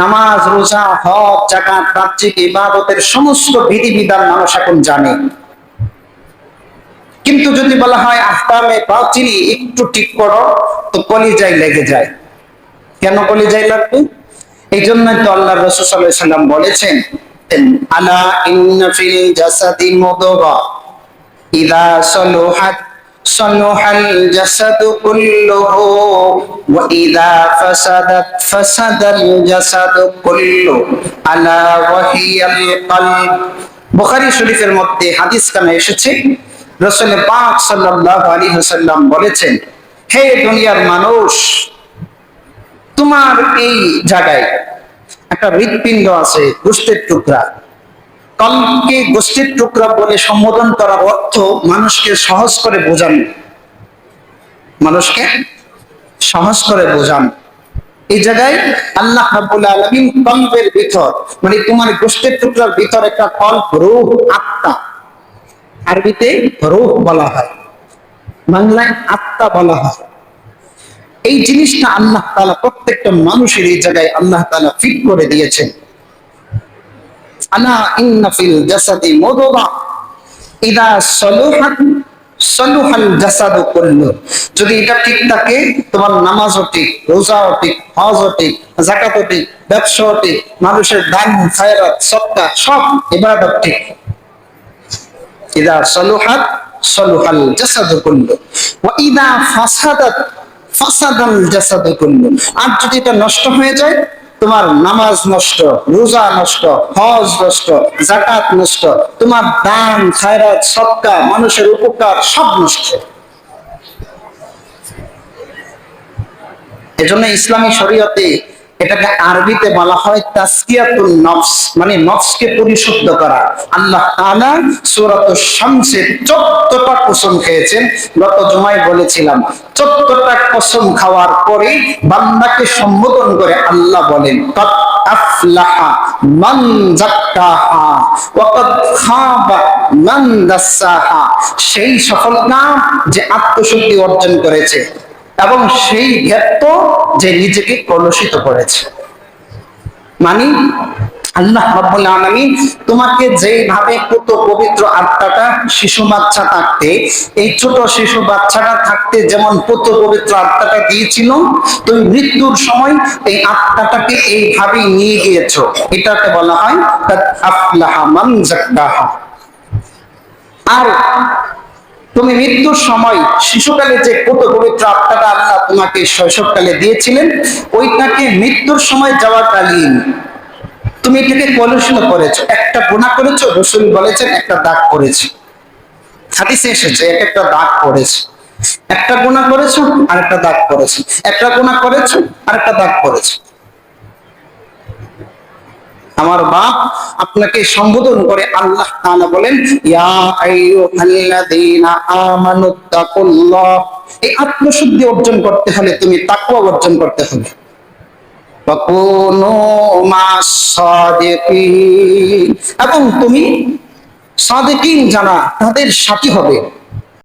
নামাজ, রোজা, হজ, যাকাত, বাহ্যিক ইবাদতের সমস্ত বিধিবিধান মানুষ এখন জানে। কিন্তু যদি বলা হয় আহকামে বাতিনি একটু ঠিক করো, তো কলিজায় লেগে যায়। কেন কলিজায় লাগবে? এই জন্যই তো আল্লাহ রাসূল সাল্লাল্লাহু আলাইহি সাল্লাম বলেছেন, আলা ইন্না ফিল জাসাদি মুদগা ইযা সালুহাত সালুহাল জাসাদু কুল্লুহু ওয়া ইযা ফাসাদাত ফাসাদাল জাসাদু কুল্লু আলা ওয়া হিয়াল কলব। বুখারী শরীফের মধ্যে হাদিস কানে এসেছে, রাসূল পাক সাল্লাল্লাহু আলাইহি ওয়াসাল্লাম বলেছেন, হে দুনিয়ার মানুষ, তোমার এই জায়গায় একটা হৃৎপিণ্ড আছে, গোশতের টুকরা। কলবকে গোশতের টুকরা বলে সম্বোধন করার অর্থ মানুষকে সহজ করে বোঝানো, মানুষকে সহজ করে বোঝানো। এই জায়গায় আল্লাহ রাব্বুল আলামিন কলবের ভিতর, মানে তোমার গোশতের টুকরার ভিতর একটা কলব, রূহ, আত্মা, আরবিতে রূহ বলা হয়, বাংলায় আত্মা বলা হয়। এই জিনিসটা আল্লাহ তাআলা প্রত্যেকটা মানুষের এই জায়গায় আল্লাহ তাআলা ফিট করে দিয়েছেন। আলা ইন্না ফিল জাসাদি মুদগা ইযা সালুহাত সালুহাল জাসাদু কুল্লু। যদি এটা ঠিক থাকে, তোমার নামাজও ঠিক, রোজাও ঠিক, হজও ঠিক, যাকাতও ঠিক, ব্যবসাও ঠিক, মানুষের দান, খায়রাত, সদকা সব ইবাদত ঠিক। ইযা সালুহাত সালুহাল জাসাদু কুল্লু ওয়া ইযা ফাসাদাত ফাসাদাল জাসাদু কুল্লু। আর যদি এটা নষ্ট হয়ে যায়, তোমার নামাজ নষ্ট, রোজা নষ্ট, হজ নষ্ট, যাকাত নষ্ট, তোমার দান, খায়রাত, সদকা, মানুষের উপকার সব নষ্ট। এজন্য ইসলামী শরীয়তে এটাকে আরবিতে বলা হয় তাসকিয়াতুন নফস, মানে নফসকে পরিশুদ্ধ করা। আল্লাহ তাআলা সূরাতুশ শামসে 14টা কসম খেয়েছেন। গত জুমায় বলেছিলাম, 14টা কসম খাওয়ার পরে বান্দাকে সম্বোধন করে আল্লাহ বলেন, কাদ আফলাহা মান যাক্কাহা ওয়া কাদ খাবা মান দাসসাহা। সেই সফলতা যে আত্মশুদ্ধি অর্জন করেছে, এবং সেই ব্যর্থ যে নিজেকে কলুষিত করেছে। মানে আল্লাহ রাব্বুল আলামিন তোমাকে যেভাবে কত পবিত্র আত্মাটা শিশু বাচ্চা থাকতে, এই ছোট শিশু বাচ্চাটা থাকতে যেমন কত পবিত্র আত্মাটা দিয়েছিল, তুমি মৃত্যুর সময় এই আত্মাটাকে এইভাবেই নিয়ে গিয়েছো। এটাকে বলা হয় কাদ আফলাহা মান যাক্কাহা। আর তুমি মৃত্যুর সময় শিশুকালে যে কত পবিত্র আত্মাটা আল্লাহ তোমাকে শৈশবকালে দিয়েছিলেন, ওইটাকে মৃত্যুর সময় যাওয়াকালীন তুমি এটাকে কলুষিত করেছো, একটা গুনাহ করেছো, রাসূল বলেছেন একটা দাগ করেছো। হাদিসে এসেছে এক একটা দাগ করেছো, একটা গুনাহ করেছো আর একটা দাগ করেছো, একটা গুনাহ করেছো আর একটা দাগ করেছো। আমার বাপ আপনাকে সম্বোধন করে আল্লাহ তাআলা বলেন, ইয়া আইয়ুহাল্লাযীনা আমানুত্তাকুল্লাহ। এই আত্মশুদ্ধি অর্জন করতে হলে তুমি তাকওয়া অর্জন করতে হবে। ওয়াকুনু মাস সাদিকিন, এবং তুমি সাদিকিন যারা তাদের সাথী হবে।